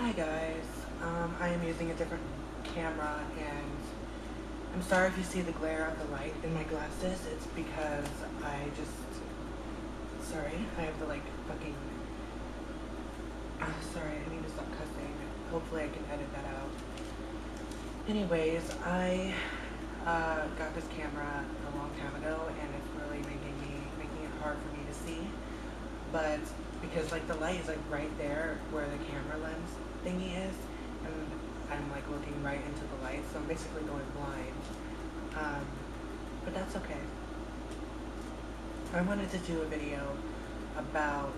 Hi guys, I am using a different camera and I'm sorry if you see the glare of the light in my glasses. It's because sorry, I have to like fucking, sorry, I need to stop cussing. Hopefully I can edit that out. Anyways, I got this camera a long time ago and it's really making it hard for me to see. But because like the light is like right there where the camera lens thingy is, and I'm like looking right into the light, so I'm basically going blind. But that's okay. I wanted to do a video about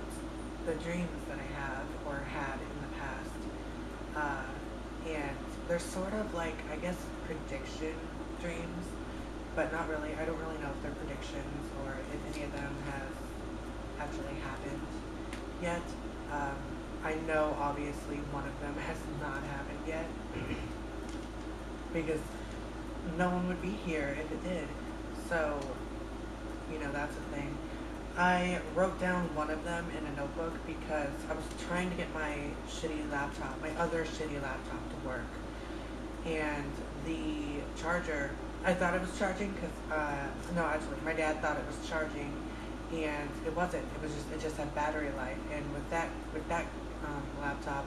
the dreams that I have or had in the past, and they're sort of like, I guess, prediction dreams, but not really. I don't really know if they're predictions or if any of them have actually happened yet. I know obviously one of them has not happened yet because no one would be here if it did. So, that's the thing. I wrote down one of them in a notebook because I was trying to get my other shitty laptop to work. And the charger, I thought it was charging because, no, actually, my dad thought it was charging and it wasn't. It just had battery life. And with that laptop,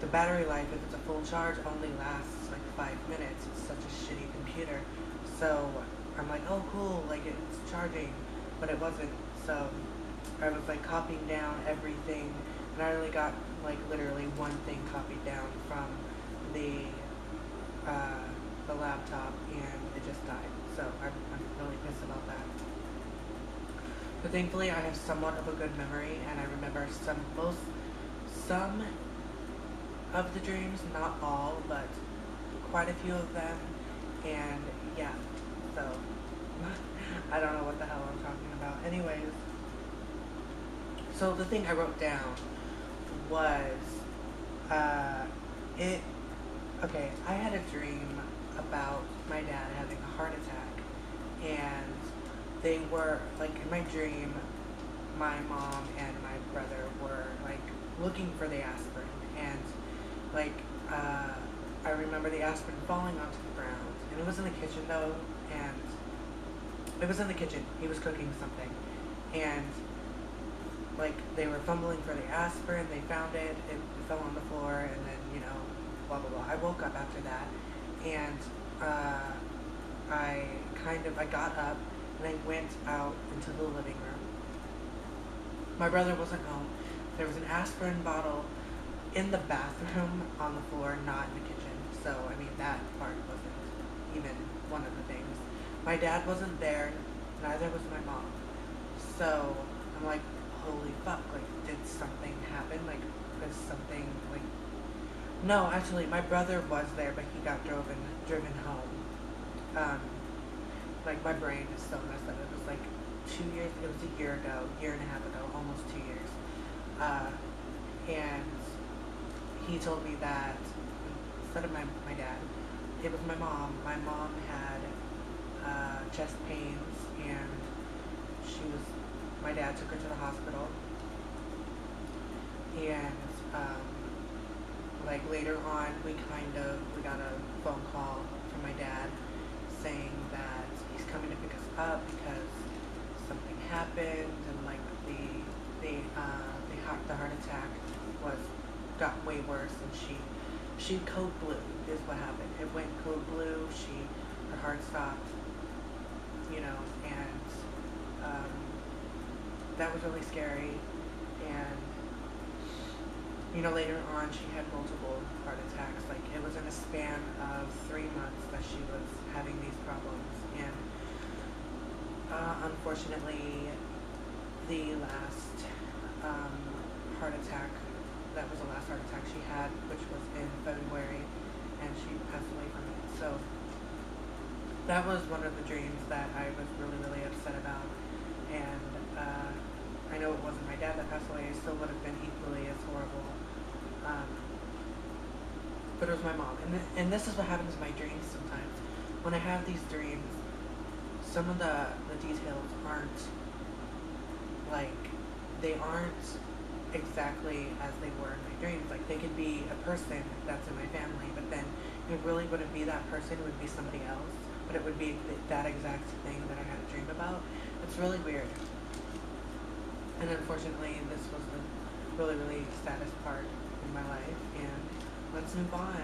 the battery life, if it's a full charge, only lasts like 5 minutes. It's such a shitty computer. So I'm like, oh cool, like it's charging, but it wasn't. So I was like copying down everything, and I only got like literally one thing copied down from the laptop, and it just died. So I'm really pissed about that. But thankfully, I have somewhat of a good memory, and I remember some of the dreams, not all, but quite a few of them. And yeah, so I don't know what the hell I'm talking about. Anyways, so the thing I wrote down was okay, I had a dream about my dad having a heart attack, and they were like, in my dream, my mom and my brother were like looking for the aspirin, and like I remember the aspirin falling onto the ground, and it was in the kitchen though, and it was in the kitchen. He was cooking something, and like they were fumbling for the aspirin. They found it. It fell on the floor, and then blah blah blah. I woke up after that, and I got up and I went out into the living room. My brother wasn't home. There was an aspirin bottle in the bathroom on the floor, not in the kitchen. So, I mean, that part wasn't even one of the things. My dad wasn't there, neither was my mom. So, I'm like, holy fuck, like, did something happen? Like, is something, like... No, actually, my brother was there, but he got driven home. Like, my brain is so messed up. It was like it was a year and a half ago, almost 2 years. And he told me that, instead of my dad, it was my mom. My mom had chest pains, and my dad took her to the hospital. And like later on, we got a phone call from my dad saying that he's coming to pick us up because something happened, and like the heart attack got way worse, and she code blue is what happened. It went code blue. Her heart stopped, and that was really scary. And later on, she had multiple heart attacks. Like, it was in a span of 3 months that she was having these problems. And unfortunately, the last heart attack, that was the last heart attack she had, which was in February, and she passed away from it. So that was one of the dreams that I was really, really upset about. And I know it wasn't my dad that passed away. It still would have been equally as horrible. But it was my mom. And this is what happens in my dreams sometimes. When I have these dreams, some of the details aren't exactly as they were in my dreams. Like, Like, they could be a person that's in my family, but then it really wouldn't be that person. It would be somebody else, but it would be that exact thing that I had a dream about. It's really weird. And unfortunately, this was the really, really saddest part in my life. And let's move on.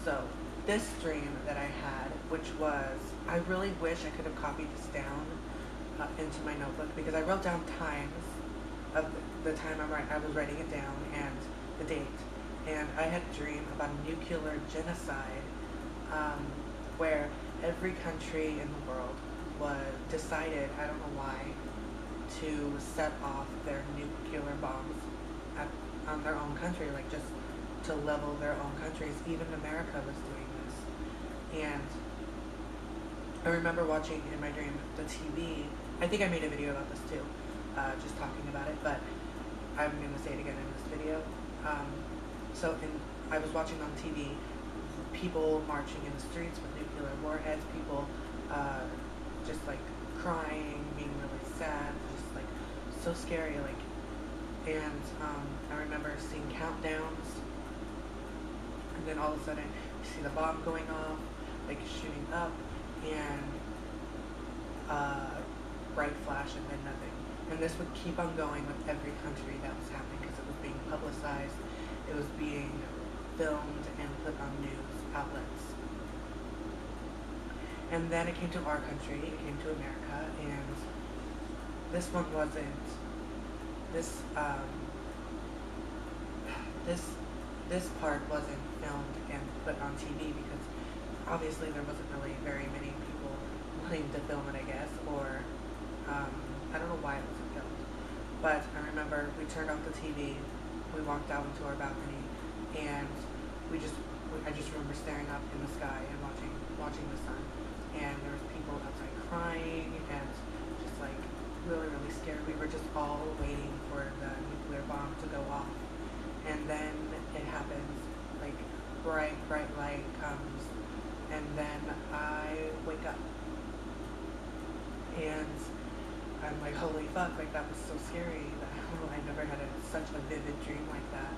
So this dream that I had, which was, I really wish I could have copied this down into my notebook, because I wrote down times of the time I was writing it down and the date. And I had a dream about a nuclear genocide, where every country in the world was decided, I don't know why, to set off their nuclear bombs on their own country, like just to level their own countries. Even America was doing this. And I remember watching in my dream the TV. I think I made a video about this too, just talking about it, but I'm going to say it again in this video. I was watching on TV people marching in the streets with nuclear warheads, people just like crying, being really sad, just like so scary, like, and I remember seeing countdowns, and then all of a sudden you see the bomb going off, like shooting up, and bright flash, and then nothing. And this would keep on going with every country that was happening, because it was being publicized, it was being filmed and put on news outlets. And then it came to our country, it came to America, and this one wasn't, this part wasn't filmed and put on TV, because obviously there wasn't really very many people wanting to film it, I guess, or I don't know why it wasn't filmed. But I remember we turned off the TV, we walked out into our balcony, and I just remember staring up in the sky and watching the sun. And there was people outside crying and just like really, really scared. We were just all waiting for the nuclear bomb to go off. And then it happens, like bright light comes, and then I wake up. And I'm like, holy fuck, like that was so scary. I never had such a vivid dream like that.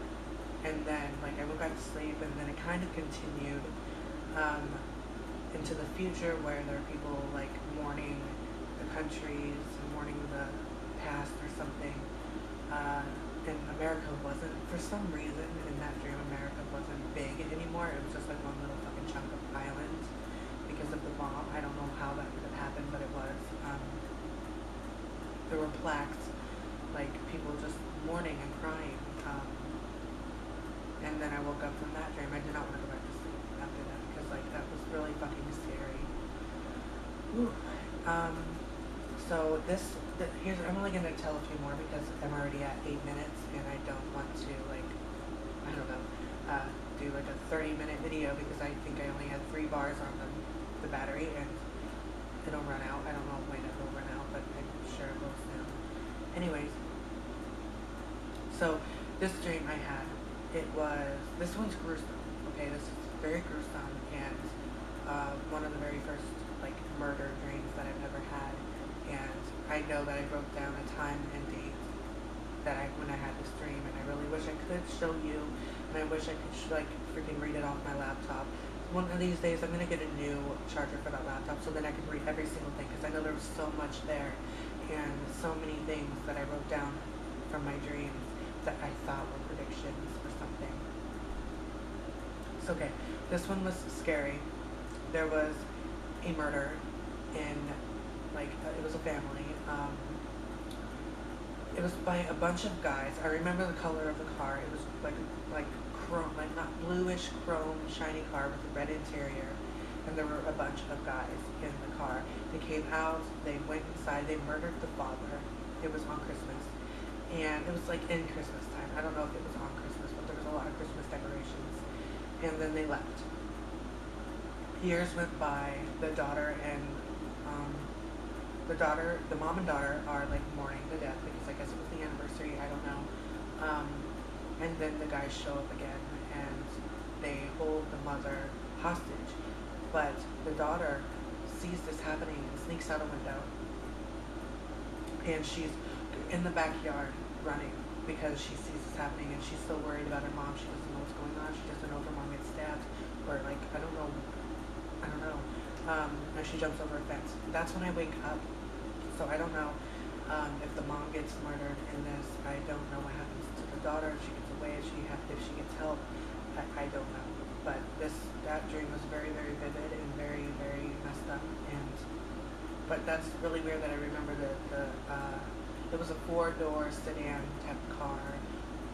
And then like I went back to sleep, and then it kind of continued into the future, where there are people like mourning the countries, mourning the past or something. And America wasn't, for some reason in that dream, America wasn't big anymore. It was just like one little fucking chunk of island because of the bomb. I don't know how that could have happened, but it was. There were plaques, like people just mourning and crying. And then I woke up from that dream. I did not want to go back to sleep after that, because like that was really fucking scary. Ooh. So I'm only gonna tell a few more, because I'm already at 8 minutes, and I don't want to like, I don't know, do like a 30-minute video, because I think I only had 3 bars on the battery, and it'll run out. I don't know when it will run out, but I'm sure it will soon. Anyways, so this dream I had, this one's gruesome, okay, this is very gruesome, and one of the very first, like, murder dreams that I've ever had, and I know that I wrote down a time and date when I had this dream, and I really wish I could show you, and I wish I could, like, freaking read it off my laptop. One of these days, I'm gonna get a new charger for that laptop, so then I can read every single thing, because I know there was so much there, and so many things that I wrote down from my dreams that I thought were predictions or something. So, okay, this one was scary. There was a murder in, like, it was a family. It was by a bunch of guys. I remember the color of the car. It was like chrome, like not bluish chrome, shiny car with a red interior. And there were a bunch of guys in the car. They came out, they went inside, they murdered the father. It was on Christmas. And it was like in Christmas time. I don't know if it was on Christmas, but there was a lot of Christmas decorations. And then they left. Years went by. The mom and daughter are like mourning to death, because I guess it was the anniversary, I don't know. And then the guys show up again, and they hold the mother hostage. But the daughter sees this happening and sneaks out a window. And she's in the backyard running. because she sees this happening and she's so worried about her mom. She doesn't know what's going on. She doesn't know if her mom gets stabbed or like I don't know. And she jumps over a fence. That's when I wake up. So I don't know if the mom gets murdered in this. I don't know what happens to the daughter, if she gets away, if she gets help. I don't know. But that dream was very, very vivid and very, very messed up. But that's really weird that I remember it was a 4-door sedan type car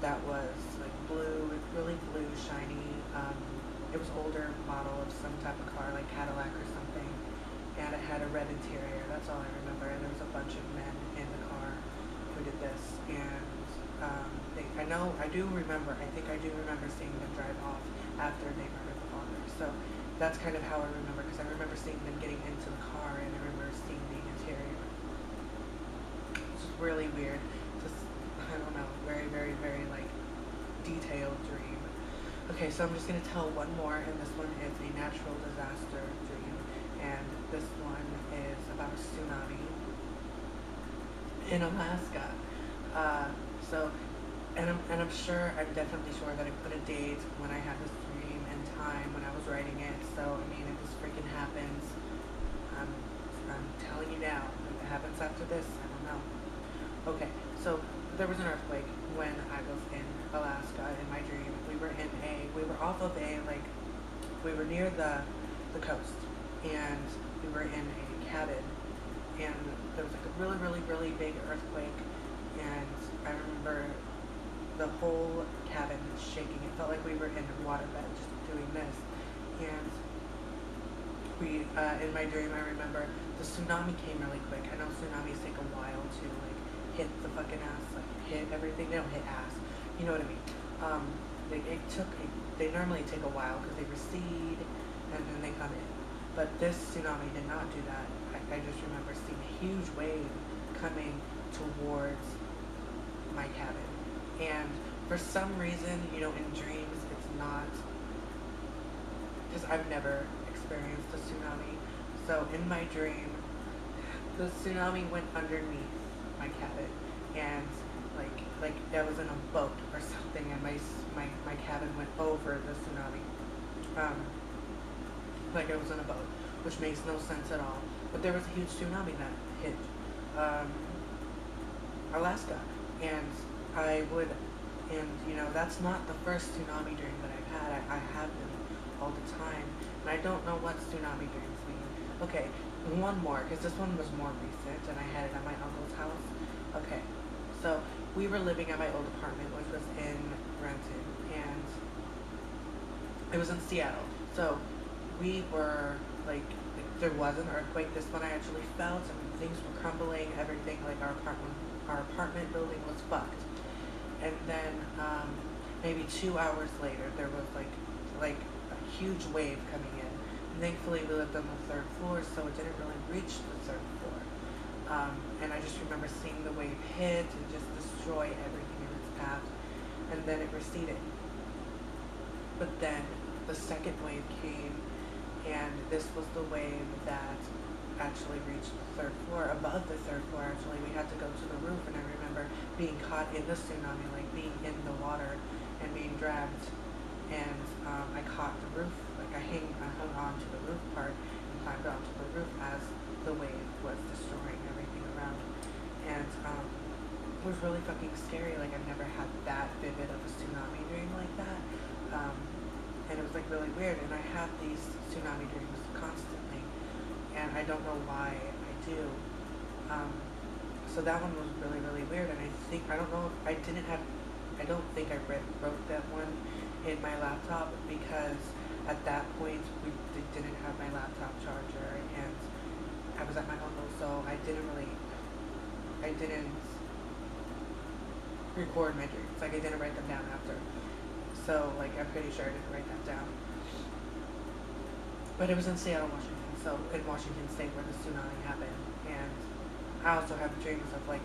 that was like blue, really blue, shiny. It was older model of some type of car, like Cadillac or something, and it had a red interior. That's all I remember. And there was a bunch of men in the car who did this, and I do remember seeing them drive off after they murdered the father. So that's kind of how I remember, because I remember seeing them getting into the car, and I remember seeing the interior. It's just really weird. Just, I don't know, very, very, very like detailed dream. Okay, so I'm just going to tell one more, and this one is a natural disaster dream, and this one is about a tsunami in Alaska. I'm sure, I'm definitely sure that I put a date when I had this dream and time when I was writing it. So, I mean, if this freaking happens, I'm telling you now, if it happens after this, I don't know. Okay, so there was an earthquake when I was in Alaska in my dream. We were off of we were near the coast, and we were in a cabin, and there was like a really, really, really big earthquake, and I remember the whole cabin shaking. It felt like we were in a waterbed just doing this, and in my dream I remember the tsunami came really quick. I know tsunamis take a while to like hit the fucking ass, like hit everything. They don't hit ass, you know what I mean. They normally take a while because they recede and then they come in. But this tsunami did not do that. I just remember seeing a huge wave coming towards my cabin. And for some reason, you know, in dreams, it's not, because I've never experienced a tsunami. So in my dream, the tsunami went underneath my cabin, and like I was in a boat or something, and my cabin went over the tsunami. Like I was in a boat, which makes no sense at all. But there was a huge tsunami that hit Alaska, and you know, that's not the first tsunami dream that I've had. I have them all the time, and I don't know what tsunami dreams mean. Okay, one more, because this one was more recent, and I had it at my uncle's house. Okay, so we were living at my old apartment, which was in Renton, and it was in Seattle. So we were like there was an earthquake. This one I actually felt, and things were crumbling. Everything, like our apartment building was fucked. And then maybe 2 hours later, there was like a huge wave coming in. And thankfully, we lived on the 3rd floor, so it didn't really reach the 3rd floor. And I just remember seeing the wave hit and just destroy everything in its path, and then it receded. But then the second wave came, and this was the wave that actually reached the 3rd floor. Above the 3rd floor, actually, we had to go to the roof, and I remember being caught in the tsunami, like being in the water and being dragged, and I caught the roof, like I hung on to the roof part and climbed onto the roof as the wave was destroying everything around. And it was really fucking scary. Like I've never had that vivid of a tsunami dream like that. And it was like really weird, and I have these tsunami dreams constantly, and I don't know why I do. So that one was really, really weird, and I don't think I wrote that one in my laptop, because at that point we didn't have my laptop charger, and I was at my uncle's, so I didn't record my dreams. Like I didn't write them down after. So like I'm pretty sure I didn't write that down. But it was in Seattle, Washington, so in Washington State where the tsunami happened. And I also have dreams of like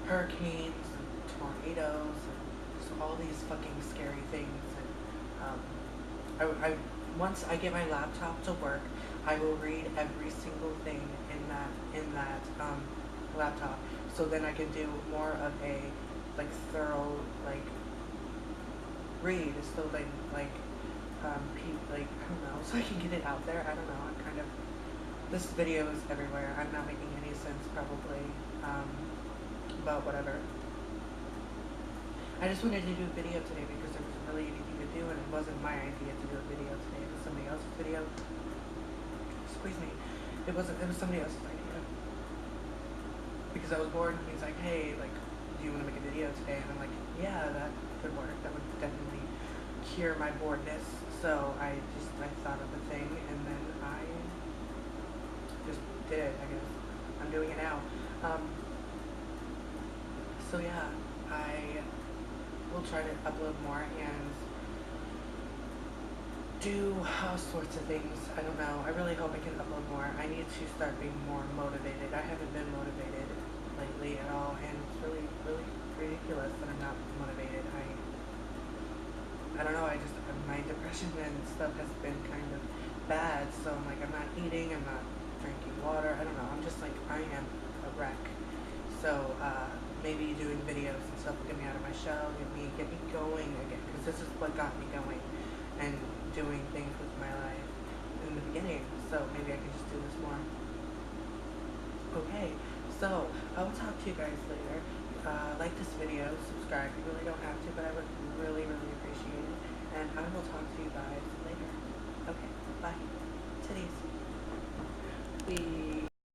hurricanes and tornadoes and just all these fucking scary things. And once I get my laptop to work, I will read every single thing in that laptop. So then I can do more of a like thorough like read. So like like I don't know, so I can get it out there. I don't know. I'm kind of, this video is everywhere. I'm not making any sense probably, but whatever. I just wanted to do a video today because there wasn't really anything to do, and it wasn't my idea to do a video today. It was somebody else's video. Squeeze me. It was somebody else's idea. Because I was bored, and he's like, hey, like, do you want to make a video today? And I'm like, yeah, that could work. That would definitely cure my boredness. So I thought of the thing, and then I just did it, I guess. I'm doing it now. So yeah, I will try to upload more and do all sorts of things. I don't know. I really hope I can upload more. I need to start being more motivated. I haven't been motivated lately at all, and it's really, really ridiculous that I'm not motivated. I don't know. My depression and stuff has been kind of bad. So I'm like, I'm not eating. I'm not drinking water. I don't know. I'm just like, I am a wreck. So maybe doing videos and stuff will get me out of my shell, get me going again, because this is what got me going and doing things with my life in the beginning. So maybe I can just do this more. Okay, so I will talk to you guys later. Like this video, subscribe. You really don't have to, but I would really, really appreciate it. And I will talk to you guys later. Okay, bye. Titties.